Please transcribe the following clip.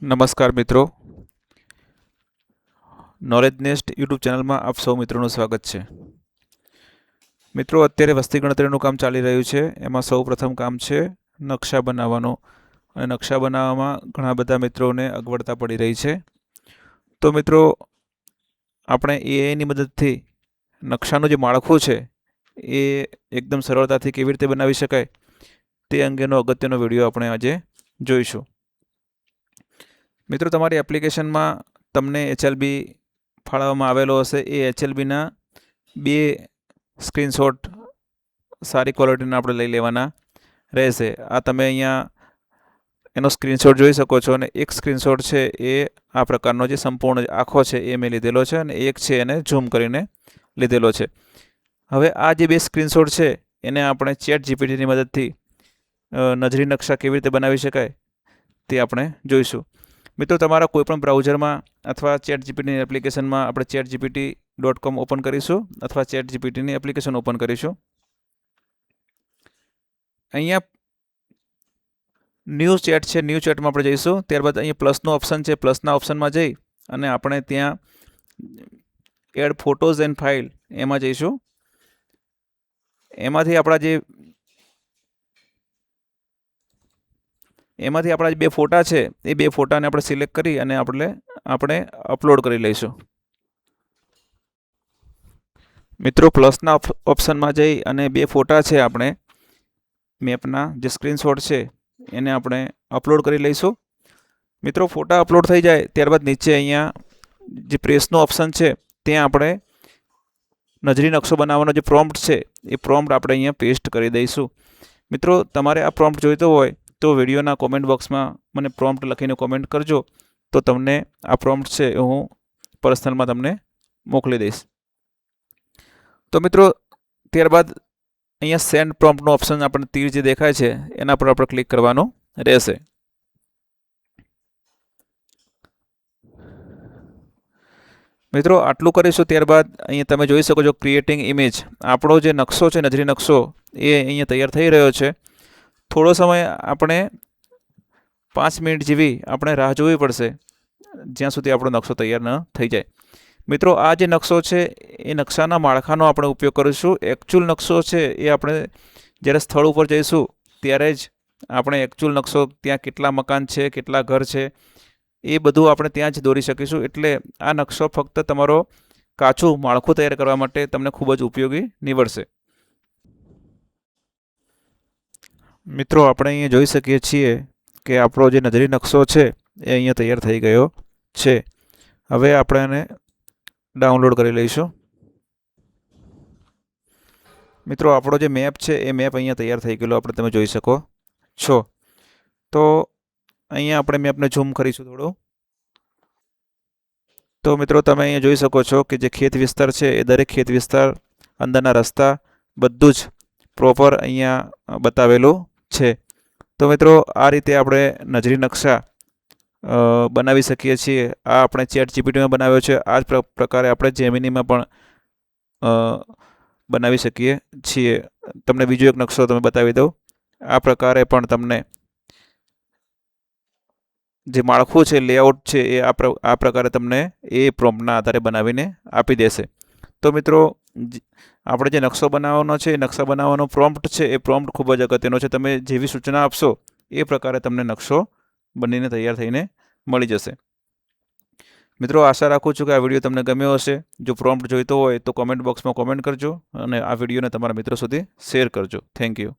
નમસ્કાર મિત્રો, knowledge nest YouTube ચેનલમાં આપ સૌ મિત્રોનું સ્વાગત છે. મિત્રો, અત્યારે વસ્તી ગણતરીનું કામ ચાલી રહ્યું છે. એમાં સૌ પ્રથમ કામ છે નકશા બનાવવાનું, અને નકશા બનાવવામાં ઘણા બધા મિત્રોને અગવડતા પડી રહી છે. તો મિત્રો, આપણે એઆઈની મદદથી નકશાનું જે માળખું છે એ એકદમ સરળતાથી કેવી રીતે બનાવી શકાય તે અંગેનો અગત્યનો વિડીયો આપણે આજે જોઈશું. મિત્રો, તમારી એપ્લિકેશનમાં તમને HLB ફાળવવામાં આવેલો હશે. એ HLBના 2 સ્ક્રીનશોટ સારી ક્વોલિટીના આપણે લઈ લેવાના રહેશે. આ તમે અહીંયા એનો સ્ક્રીનશોટ જોઈ શકો છો, અને એક સ્ક્રીનશોટ છે એ આ પ્રકારનો જે સંપૂર્ણ આખો છે એ મેં લીધેલો છે, અને એક છે એને ઝૂમ કરીને લીધેલો છે. હવે આ જે 2 સ્ક્રીનશોટ છે એને આપણે ChatGPTની મદદથી નજરી નકશા કેવી રીતે બનાવી શકાય તે આપણે જોઈશું. મિત્રો, તમારા કોઈપણ બ્રાઉઝરમાં અથવા ChatGPTની એપ્લિકેશનમાં આપણે chatgpt.com ઓપન કરીશું અથવા ChatGPTની એપ્લિકેશન ઓપન કરીશું. અહીંયા ન્યૂ ચેટ છે, ન્યૂ ચેટમાં આપણે જઈશું. ત્યારબાદ અહીંયા પ્લસનો ઓપ્શન છે, પ્લસના ઓપ્શનમાં જઈ અને આપણે ત્યાં એડ ફોટોઝ એન્ડ ફાઇલ એમાં જઈશું. એમાંથી આપણા જે 2 ફોટા છે એ 2 ફોટાને આપણે સિલેક્ટ કરી અને આપણે અપલોડ કરી લઈશું. મિત્રો, પ્લસના ઓપ્શનમાં જઈ અને 2 ફોટા છે આપણે મેપના જે સ્ક્રીનશોટ છે એને આપણે અપલોડ કરી લઈશું. મિત્રો, ફોટા અપલોડ થઈ જાય ત્યારબાદ નીચે અહીંયા જે પ્રેસનો ઓપ્શન છે ત્યાં આપણે નજરી નકશો બનાવવાનો જે પ્રોમ્પ્ટ છે એ પ્રોમ્પ્ટ આપણે અહીંયા પેસ્ટ કરી દઈશું. મિત્રો, તમારે આ પ્રોમ્પ્ટ જોઈતો હોય તો વિડીયોના કોમેન્ટ બોક્સમાં મને પ્રોમ્પ્ટ લખીને કોમેન્ટ કરજો, તો તમને આ પ્રોમ્પ્ટ છે એ હું પર્સનલમાં તમને મોકલી દઈશ. તો મિત્રો, ત્યારબાદ અહીંયા સેન્ડ પ્રોમ્પ્ટનો ઓપ્શન આપણને તીર જે દેખાય છે એના પર આપણે ક્લિક કરવાનું રહેશે. મિત્રો, આટલું કરીશું ત્યારબાદ અહીંયા તમે જોઈ શકો છો ક્રિએટિંગ ઇમેજ. આપણો જે નકશો છે, નજરી નકશો, એ અહીંયા તૈયાર થઈ રહ્યો છે. થોડો સમય આપણે 5 મિનિટ જેવી આપણે રાહ જોવી પડશે જ્યાં સુધી આપણો નકશો તૈયાર ન થઈ જાય. મિત્રો, આ જે નકશો છે એ નકશાના માળખાનો આપણે ઉપયોગ કરીશું. એકચ્યુઅલ નકશો છે એ આપણે જ્યારે સ્થળ ઉપર જઈશું ત્યારે જ આપણે એકચ્યુઅલ નકશો, ત્યાં કેટલા મકાન છે, કેટલા ઘર છે, એ બધું આપણે ત્યાં જ દોરી શકીશું. એટલે આ નકશો ફક્ત તમારો કાચું માળખું તૈયાર કરવા માટે તમને ખૂબ જ ઉપયોગી નીવડશે. મિત્રો, આપણે અહીંયા જોઈ શકીએ છીએ કે આપણો જે નજરી નકશો છે એ અહીંયા તૈયાર થઈ ગયો છે. હવે આપણે એને ડાઉનલોડ કરી લઈશું. મિત્રો, આપણો જે મેપ છે એ મેપ અહીંયા તૈયાર થઈ ગયેલો આપણે તમે જોઈ શકો છો. તો અહીંયા આપણે મેપને ઝૂમ કરીશું થોડું. તો મિત્રો, તમે અહીંયા જોઈ શકો છો કે જે ખેત વિસ્તાર છે એ દરેક ખેત વિસ્તાર, અંદરના રસ્તા, બધું જ પ્રોપર અહીંયા બતાવેલું છે. તો મિત્રો, આ રીતે આપણે નજરી નકશા બનાવી શકીએ છીએ. આ આપણે ChatGPTમાં બનાવ્યો છે. આ જ પ્રકારે આપણે જેમિનીમાં પણ બનાવી શકીએ છીએ. તમને બીજો એક નકશો તમે બતાવી દઉં. આ પ્રકારે પણ તમને જે માળખું છે, લેઆઉટ છે, એ આ પ્રકારે તમને એ પ્રોમ્પ્ટના આધારે બનાવીને આપી દેશે. તો મિત્રો, આપણે જે નકશો બનાવવાનો છે એ નકશા બનાવવાનો પ્રોમ્પ્ટ છે એ પ્રોમ્પ્ટ ખૂબ જ અગત્યનો છે. તમે જેવી સૂચના આપશો એ પ્રકારે તમને નકશો બનીને તૈયાર થઈને મળી જશે. મિત્રો, આશા રાખું છું કે આ વિડીયો તમને ગમ્યો હશે. જો પ્રોમ્પ્ટ જોઈતો હોય તો કોમેન્ટ બોક્સમાં કોમેન્ટ કરજો અને આ વિડીયોને તમારા મિત્રો સુધી શેર કરજો. Thank you.